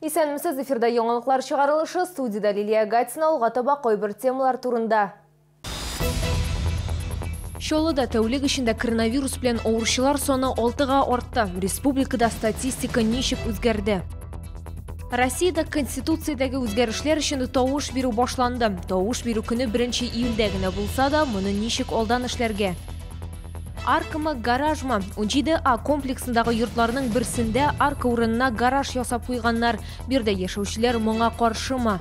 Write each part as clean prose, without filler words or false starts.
Исәнмесез, эфирда яңалыклар чыгарылышы, студияда Лилия Гатина, алга таба койбір темалар турында. Шолыда тәулік ішінде коронавирус белән авыручылар саны 6-га артты. Республикада статистика ничек үзгәрде? Россияда Конституциядәге үзгәрешләр өчен тавыш бирү башланды. Тавыш бирү көне 1 июльдә генә булса да, моны ничек алдан эшләргә? Аркамы, гаражмы? 17А комплексындагы йортларның берсендә арка урынына гараж ясап куйганнар. Бирдә яшәүчеләр моңа каршымы?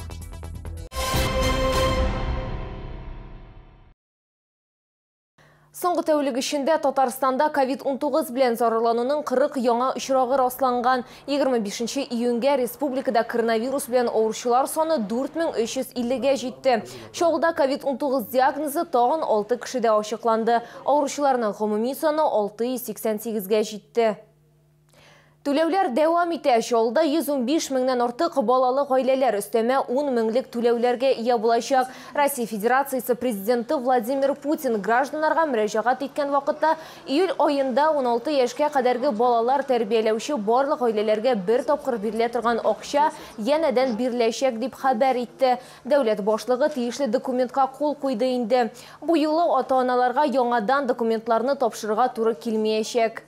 Соңгы тәулек ішінде Татарстанда COVID-19 белән зарарлануның 40 яңа очрагы расланган. 25 июньгә республикада коронавирус белән авыручылар саны 4350-ге җитте. Шулда COVID-19 диагнозы тагын 6 кешедә ачыкланды. Авыручыларның гомуми саны 688-ге җитте. Түләүләр дәвам итә. Шулда 115 меңнән артык балалы гаиләләр өстәмә 10 меңлек түләүләргә ия булачак. Россия Федерациясе президенты Владимир Путин гражданнарга мөрәҗәгать иткән вакытта июль аенда 16 яшькә кадәрге балалар тәрбияләүче барлык гаиләләргә бер тапкыр бирелә торган акча янәдән биреләчәк дип хәбәр итте. Дәүләт башлыгы тиешле документка кул куйды инде. Бу юлы ата-аналарга яңадан документларны тапшырырга туры килмәячәк.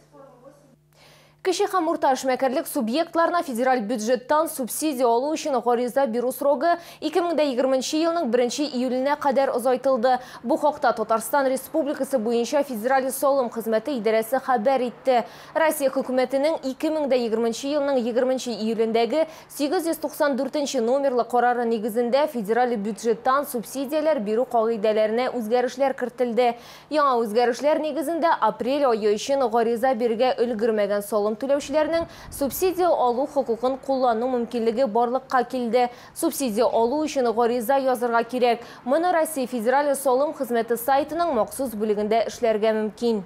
Кеше һәм урта эшмәкәрлек субъектларына федераль бюджеттан субсидия алу өчен гариза бирү срогы 2020 елның 1 июленә кадәр озайтылды. Бу хакта Татарстан Республикасы буенча федераль салым хезмәте идарәсе хәбәр итте. Россия хөкүмәтенең 2020 елның 20 июлендәге 894 номерлы карары нигезендә федераль бюджеттан субсидияләр бирү кагыйдәләренә үзгәрешләр кертелде. Яңа үзгәрешләр нигезендә апрель ае өчен гариза бирергә өлгермәгән салым түләүчеләрнең субсидия алу хокукын куллану мөмкинлеге барлыкка килде. Субсидия алу өчен гариза язырга кирәк. Моны Россия федераль салым хезмәте сайтының махсус бүлегендә эшләргә мөмкин.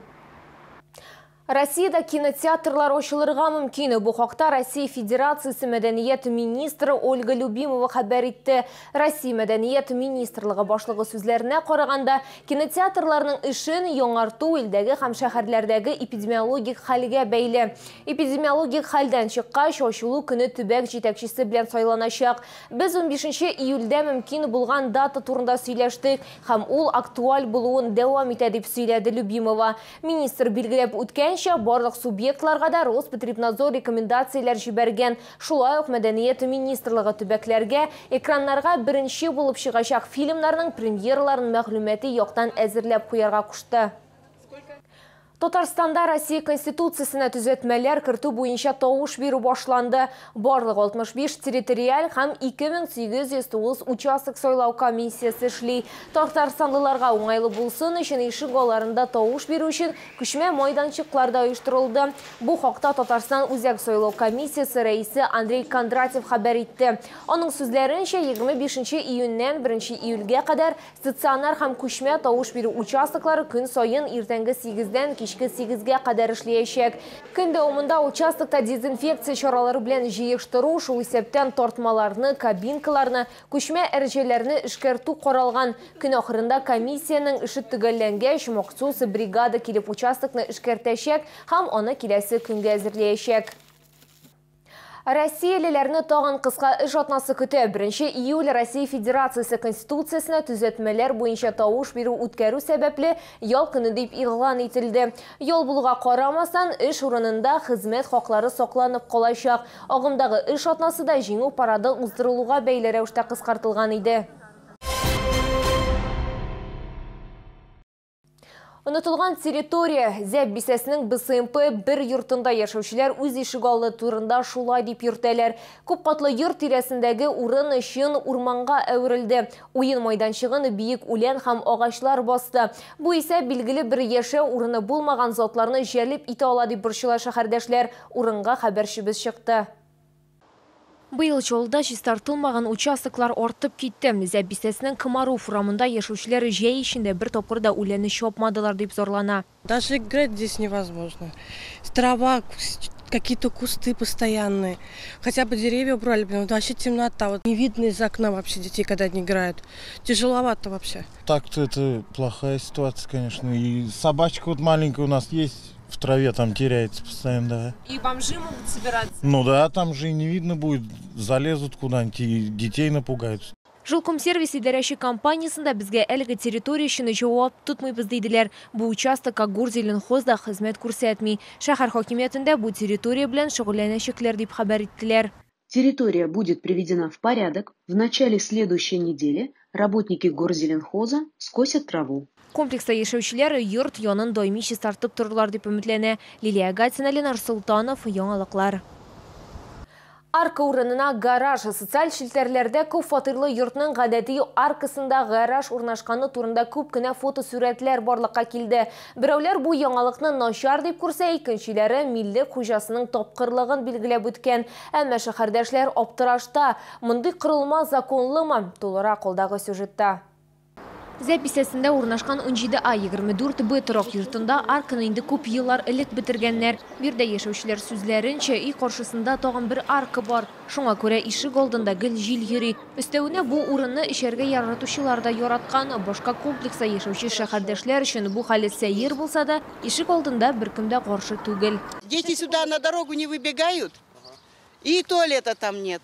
Россияда кинотеатрлар ачылырга мөмкин. Бу хакта Россия Федерациясе мәдәният министры Ольга Любимова хәбәр итте. Россия мәдәният министрлыгы башлыгы сүзләренә караганда, кинотеатрларның эшен яңарту илдәге һәм шәһәрләрдәге эпидемиологик хәлгә бәйле. Эпидемиологик хәлдән чыккач, ачылу көне төбәк җитәкчесе белән сайланачак. Без 15 июльдә мөмкин булган дата турында сөйләштек һәм ул актуаль булуын дәвам итә дип сөйләде Любимова. Министр билгеләп үткән барлык субъектларга да Роспотребнадзор рекомендацияләр җибәргән. Шулай ук мәдәният министрлыгы төбәкләргә экраннарга беренче булып чыгачак фильмнарның премьераларын мәгълүмати яктан әзерләп куярга кушты. Татарстанда Россия Конституциясына төзәтмәләр кертү буенча тавыш бирү башланды. Барлык 65 территориаль һәм 2809 участок сайлау комиссиясе эшли. Татарстанлыларга уңайлы булсын өчен ишек алларында тавыш бирү өчен күчмә майданчыклар да оештырылды. Бу хакта Татарстан үзәк сайлау комиссиясе рәисе Андрей Кондратьев хәбәр итте. Аның сүзләренчә 25 июньнән 1 июльгә кадәр стационар һәм күчмә тавыш бирү участоклары көн саен иртәнге 8-дән кичке 8-гә кадәр эшләячәк. Көн дәвамында участокта дезинфекция чаралары белән җыештыру, шул исәптән тартмаларны, кабинкаларны, күчмә әрҗәләрне эшкәртү каралган. Көн ахырында комиссияның эше төгәлләнгәч, махсус бригада килеп участокны эшкәртәчәк һәм аны киләсе көнгә әзерләячәк. Россиялеләрне тагын кыска эш атнасы көтә. 1 июль Россия Федерациясе Конституциясына төзәтмәләр буенча тавыш бирү үткәрү сәбәпле ял көне дип игълан ителде. Ял булуга карамастан, эш урынында хезмәт хаклары сакланып калачак. Агымдагы эш атнасы да җиңү парады уздырылуга бәйле рәвештә кыскартылган иде. Онытылган территория Зәп бисәсенең БСМП бер йортында яшәүчеләр үз ишегалды турында шулай дип йөртәләр. Күп катлы йорт тирәсендәге урын өчен урманга әверелде. Уен майданчыгын биек үлән һәм агачлар басты. Бу исә билгеле бер яшәү урыны булмаган затларны җәлеп итә ала дип борчыла шәһәрдәшләр. Урынга хәбәрчебез чыкты. Быел жолда чистартылмаган участоклар артып китте. Зәп бисәсенең Комаров урамында яшәүчеләр җәй ишендә бер тапкыр да үләнне чапмадылар дип зарлана. Даже играть здесь невозможно. Трава, какие-то кусты постоянные. Хотя бы деревья убрали, блин, вообще темнота. Вот не видно из окна вообще детей, когда они играют. Тяжеловато вообще. Так-то это плохая ситуация, конечно. И собачка вот маленькая у нас есть. в траве там теряется постоянно, да. И бомжи могут собираться? Ну да, там же и не видно будет, залезут куда-нибудь и детей напугают. Жилкомсервис идарәші компаниясында безгә әлеге территория өчен җавап тотмыйбыз дейдиләр. Бу участокка Гурзеленхозда хезмәт күрсәтми. Шәһәр хакимиятендә бу территория белән шөгыльләнәчәкләр дип хәбәр иттеләр. Территория будет приведена в порядок. В начале следующей недели работники Горзеленхоза скосят траву. Комплекста яшәүчеләр йорт янын даими чистартып торырлар дип өметләнә. Лилия Гатина, Ленар Султанов, Яңалыклар. Арка урынына гараж. Социаль шелтәрләрдә күп фатирлы йортның гадәти аркасында гараж урнашканы турында күп кенә фотосурәтләр барлыкка килде. Берәүләр бу яңалыкны начар дип күрсә, икенчеләре милләт хуҗасының тапкырлыгын билгеләп үткән. Әмма шәһәрдәшләр аптырашта. Мондый кырылма законлымы? Тулырак алдагы сюжетта. Зәписәсендә урнашкан 17А24Б торак йортында арканы инде күп еллар элек бетергәннәр. Бирдә яшәүчеләр сүзләренчә, үй каршысында тагын бер арка бар. Шуңа күрә ишек алдында гел җил йөри. Өстәвенә бу урынны эшәргә яратучылар да яраткан. Башка комплекста яшәүче шәһәрдәшләр өчен бу хәле сәер булса да, ишек алдында беркем дә каршы түгел. Дети сюда на дорогу не выбегают, и туалета там нет.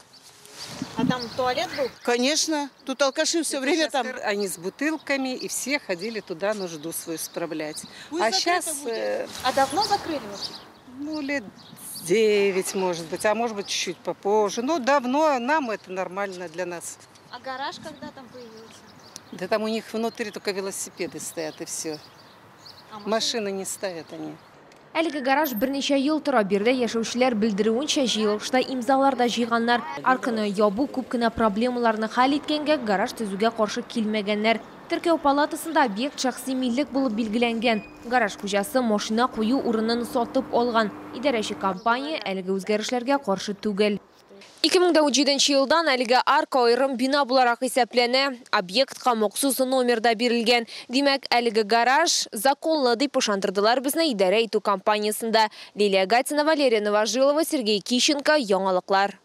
А там туалет был? Конечно, тут алкаши все время там. Они с бутылками, и все ходили туда нужду свою справлять. Пусть а закрыто сейчас, будет. А давно закрыли вообще? Ну, лет 9, может быть, а может быть, чуть-чуть попозже. Но давно нам это нормально для нас. А гараж когда там появился? Да там у них внутри только велосипеды стоят, и все. Машины не ставят они. Әлеге гараж берничә ел тора. Бирдә яшәүчеләр белдерүенчә җыелышта имзалар да җыйганнар. Арканы ябу күп кенә проблемаларны хәл иткәнгә гараж төзүгә каршы килмәгәннәр. Теркәү палатасында объект шәхси миллек булып билгеләнгән. Гараж хуҗасы машина кую урынын сатып алган. Идарәче компания әлеге үзгәрешләргә каршы түгел. 2017 елдан әлеге арка аерым бина буларак исәпләнә. Объектка махсус номерда бирелгән. Димәк, әлеге гараж законлы дип ышандырдылар безне идарә итү компаниясында. Лилия Гатина, Валерия Новожилова, Сергей Кищенко, Яңалыклар.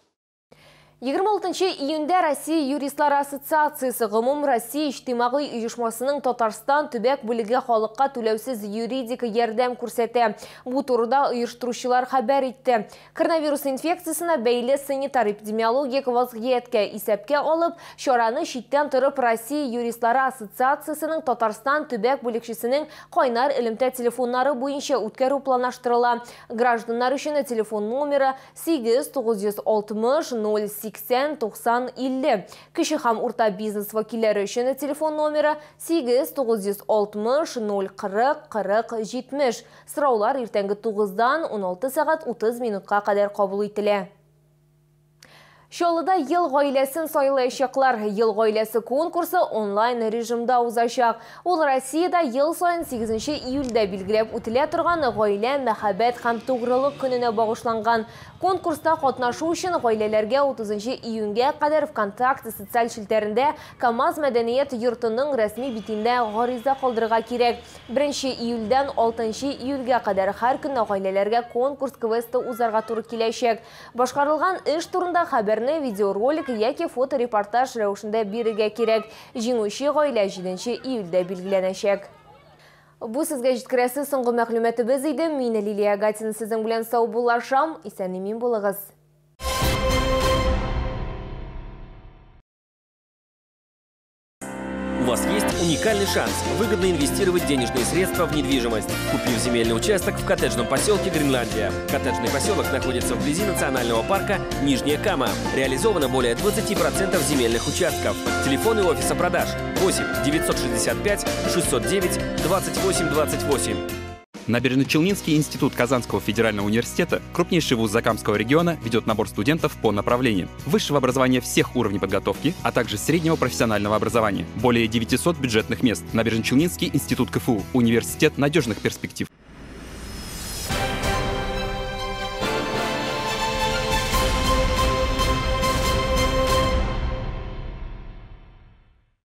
26 июньдә Россия юристлар ассоциациясе гомум Россия иҗтимагый оешмасының Татарстан төбәк бүлеге халыкка түләүсез юридик ярдәм күрсәтә. Бу турыда оештыручылар хәбәр итте. Коронавирус инфекциясына бәйле санитар-эпидемиологик вазгыятькә исәпкә алып, чараны читтән торып Россия юристлары ассоциациясының Татарстан төбәк бүлекчесенең кайнар элемтә телефоннары буенча үткәрү планлаштырыла. Гражданнар өчен телефон номеры 8960 80-90-50. Кеше һәм урта бизнес вәкилләре өчен телефон номеры 8-960-040-40-70. Сораулар иртәнге 9-дан 16 сәгать 30 минутка кадәр кабул ителә. Чаллыда ел гаиләсен сайлаячаклар. Ел гаиләсе конкурсы онлайн режимда узачак. Ул Россиядә ел сайын 8 июльдә билгеләп үтелә торган гаилә, мәхәббәт һәм тугрылык көненә багышланган. Конкурста катнашу өчен гаиләләргә 30 июньгә кадәр ВКонтакте социаль шелтәрендә КамАЗ мәдәният йортының рәсми битендә гариза калдырырга кирәк. 1 июльдән 6 июльгә кадәр һәр көн гаиләләргә конкурс квесты узарга туры киләчәк. Башкарылган эш турында хәбәрне видеоролик яки фоторепортаж рәвешендә бирергә кирәк. Җиңүче гаилә 7 июльдә билгеләнәчәк. Бу сезгә җиткерәсе соңгы мәгълүматыбыз иде. Мин Лилия Гатина сезнең белән сау булашам. Исән-имин булыгыз. У вас есть уникальный шанс выгодно инвестировать денежные средства в недвижимость, купив земельный участок в коттеджном поселке Гренландия. Коттеджный поселок находится вблизи национального парка Нижняя Кама. Реализовано более 20% земельных участков. Телефоны офиса продаж 8 965 609 28 28. Набережно-Челнинский институт Казанского федерального университета, крупнейший вуз Закамского региона, ведет набор студентов по направлениям высшего образования всех уровней подготовки, а также среднего профессионального образования. Более 900 бюджетных мест. Набережно-Челнинский институт КФУ. Университет надежных перспектив.